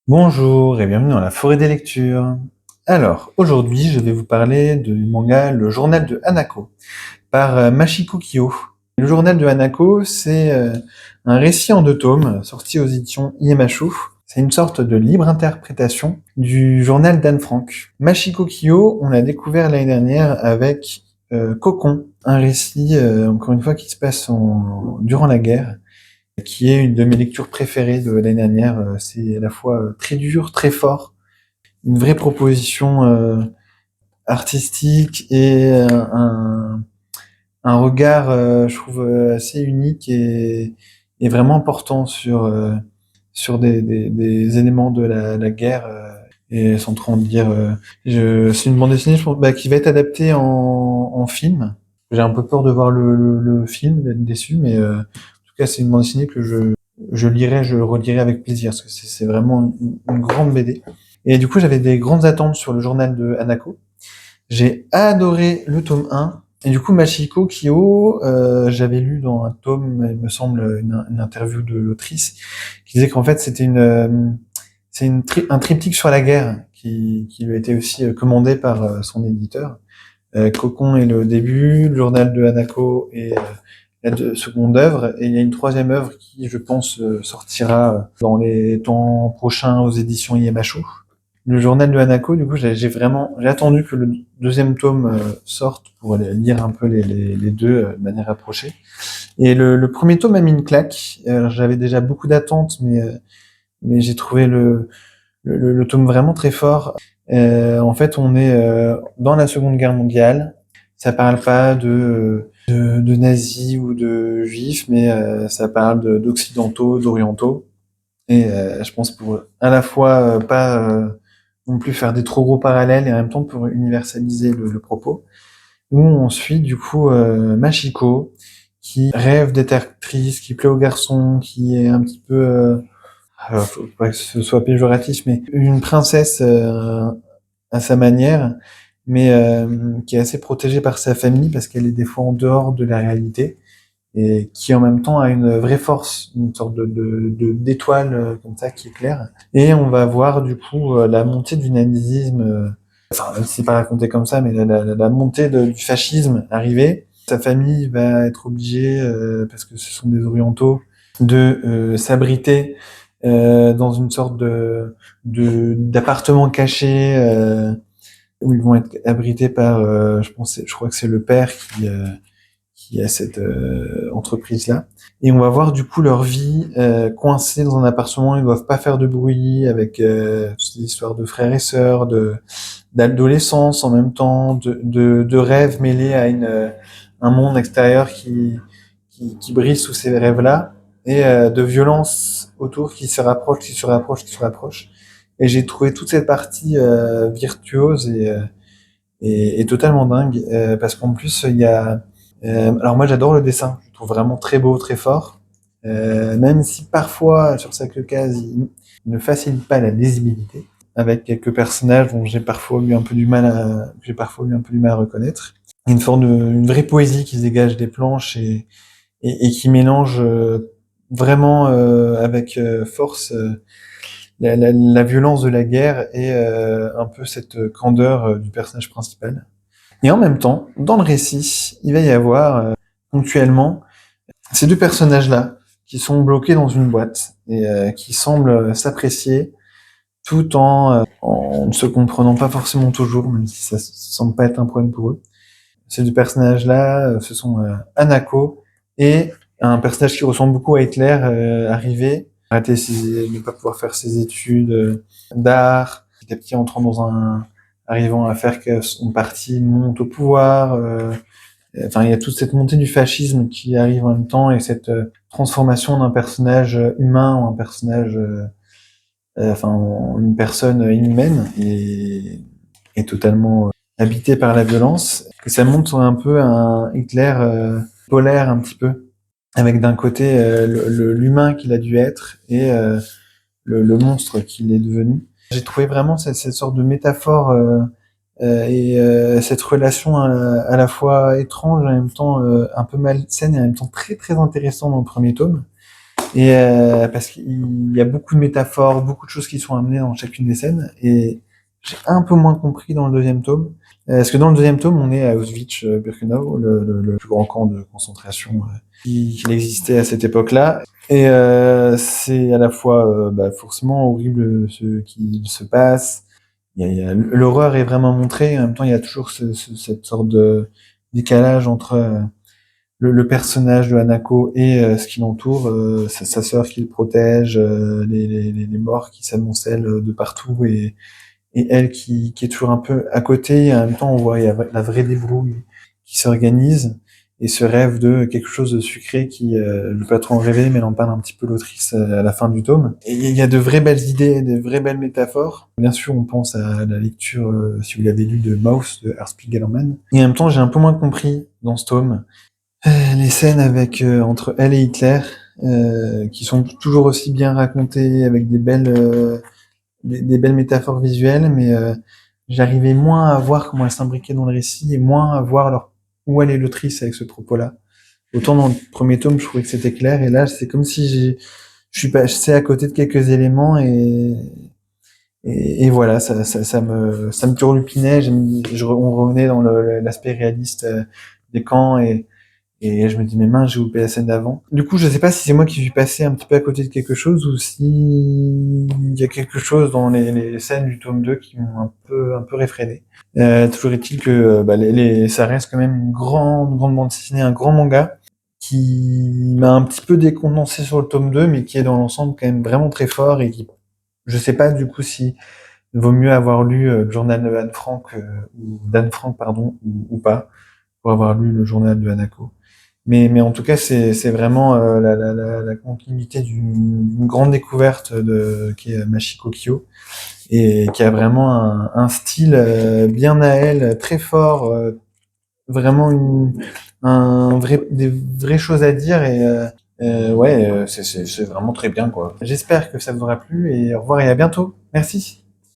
Bonjour et bienvenue dans la forêt des lectures. Alors, aujourd'hui, je vais vous parler du manga Le Journal de Hanako par Machiko Kyo. Le Journal de Hanako, c'est un récit en 2 tomes sorti aux éditions IMHO. C'est une sorte de libre interprétation du journal d'Anne Frank. Machiko Kyo, on l'a découvert l'année dernière avec Cocon, un récit, encore une fois, qui se passe durant la guerre, qui est une de mes lectures préférées de l'année dernière. C'est à la fois très dur, très fort, une vraie proposition artistique et un regard, je trouve, assez unique et vraiment important sur des éléments de la guerre. Et sans trop en dire, c'est une bande dessinée, je pense, qui va être adaptée en film. J'ai un peu peur de voir le film, d'être déçu, mais en tout cas, c'est une bande dessinée que je lirai, je relirai avec plaisir, parce que c'est vraiment une grande BD. Et du coup, j'avais des grandes attentes sur le journal de Hanako. J'ai adoré le tome 1. Et du coup, Machiko Kyo, j'avais lu dans un tome, il me semble, une interview de l'autrice, qui disait qu'en fait, un triptyque sur la guerre qui lui a été aussi commandé par son éditeur. Cocon est le début, le journal de Hanako est la seconde œuvre, et il y a une troisième œuvre qui, je pense, sortira dans les temps prochains aux éditions IMHO. Le journal de Hanako, du coup, j'ai attendu que le deuxième tome sorte pour lire un peu les deux de manière rapprochée. Et le premier tome a mis une claque. J'avais déjà beaucoup d'attentes, mais j'ai trouvé le tome vraiment très fort. En fait, on est dans la Seconde Guerre mondiale. Ça parle pas de nazis ou de juifs, mais ça parle d'occidentaux, d'orientaux. Et je pense pour à la fois pas non plus faire des trop gros parallèles et en même temps pour universaliser le propos. Où on suit du coup Machiko, qui rêve d'être actrice, qui plaît aux garçons, qui est un petit peu alors, faut pas que ce soit péjoratif, mais une princesse à sa manière, mais qui est assez protégée par sa famille parce qu'elle est des fois en dehors de la réalité et qui en même temps a une vraie force, une sorte d'étoile comme ça qui éclaire. Et on va voir du coup la montée du nazisme, enfin c'est pas raconté comme ça, mais la montée du fascisme arriver. Sa famille va être obligée, parce que ce sont des orientaux, de s'abriter dans une sorte d'appartement caché où ils vont être abrités par, je crois que c'est le père qui a cette entreprise-là. Et on va voir du coup leur vie coincée dans un appartement. Ils doivent pas faire de bruit avec toutes ces histoires de frères et sœurs, d'adolescence en même temps, de rêves mêlés à un monde extérieur qui brise sous ces rêves-là et de violence autour qui se rapproche, qui se rapproche, qui se rapproche. Et j'ai trouvé toute cette partie virtuose et totalement dingue parce qu'en plus il y a alors moi j'adore le dessin, je le trouve vraiment très beau, très fort, même si parfois sur certaines cases il ne facilite pas la lisibilité avec quelques personnages dont j'ai parfois eu un peu du mal à reconnaître. Il y a une vraie poésie qui se dégage des planches et qui mélange vraiment avec force la violence de la guerre et un peu cette candeur du personnage principal. Et en même temps, dans le récit, il va y avoir ponctuellement ces deux personnages-là qui sont bloqués dans une boîte et qui semblent s'apprécier tout en ne se comprenant pas forcément toujours, même si ça semble pas être un problème pour eux. Ces deux personnages-là, ce sont Hanako et un personnage qui ressemble beaucoup à Hitler, arrivé, ne pas pouvoir faire ses études d'art, petit à petit entrant arrivant à faire que son parti monte au pouvoir. Enfin, il y a toute cette montée du fascisme qui arrive en même temps et cette transformation d'un personnage humain en un personnage, enfin, en une personne inhumaine et totalement habité par la violence, que ça montre un peu un Hitler polaire un petit peu, avec d'un côté l'humain qu'il a dû être et le monstre qu'il est devenu. J'ai trouvé vraiment cette sorte de métaphore et cette relation à la fois étrange et en même temps un peu malsaine et en même temps très très intéressante dans le premier tome. Et parce qu'il y a beaucoup de métaphores, beaucoup de choses qui sont amenées dans chacune des scènes, et j'ai un peu moins compris dans le deuxième tome. Parce que dans le deuxième tome, on est à Auschwitz-Birkenau, le plus grand camp de concentration qui existait à cette époque-là. Et c'est à la fois forcément horrible ce qui se passe. L'horreur est vraiment montrée, en même temps il y a toujours cette sorte de décalage entre le personnage de Hanako et ce qui l'entoure, sa sœur qui le protège, les morts qui s'amoncellent de partout, et elle qui est toujours un peu à côté, et en même temps on voit il y a la vraie débrouille qui s'organise, et ce rêve de quelque chose de sucré qui le patron rêvait, mais elle en parle un petit peu l'autrice à la fin du tome. Et il y a de vraies belles idées, de vraies belles métaphores. Bien sûr, on pense à la lecture, si vous l'avez lu, de Maus de Ars Spiegelman. Et en même temps, j'ai un peu moins compris dans ce tome les scènes avec entre elle et Hitler, qui sont toujours aussi bien racontées avec des belles métaphores visuelles, mais j'arrivais moins à voir comment elles s'imbriquaient dans le récit, et moins à voir où elle est l'autrice avec ce propos-là. Autant dans le premier tome, je trouvais que c'était clair, et là, c'est comme si je suis passé à côté de quelques éléments, et voilà, ça me turlupinait. On revenait dans l'aspect réaliste des camps, et je me dis, mais mince, j'ai loupé la scène d'avant. Du coup, je sais pas si c'est moi qui suis passé un petit peu à côté de quelque chose, ou si il y a quelque chose dans les scènes du tome 2 qui m'ont un peu réfréné. Toujours est-il que ça reste quand même une grande bande dessinée, un grand manga qui m'a un petit peu décondensé sur le tome 2, mais qui est dans l'ensemble quand même vraiment très fort, et qui, je sais pas du coup si vaut mieux avoir lu le journal de Anne Frank, ou d'Anne Frank, pardon, ou pas, pour avoir lu le journal de Hanako. Mais en tout cas, c'est vraiment la continuité d'une grande découverte qui est Machiko Kyo, et qui a vraiment un style bien à elle, très fort, vraiment des vraies choses à dire, et ouais, c'est vraiment très bien, quoi. J'espère que ça vous aura plu, et au revoir et à bientôt. Merci.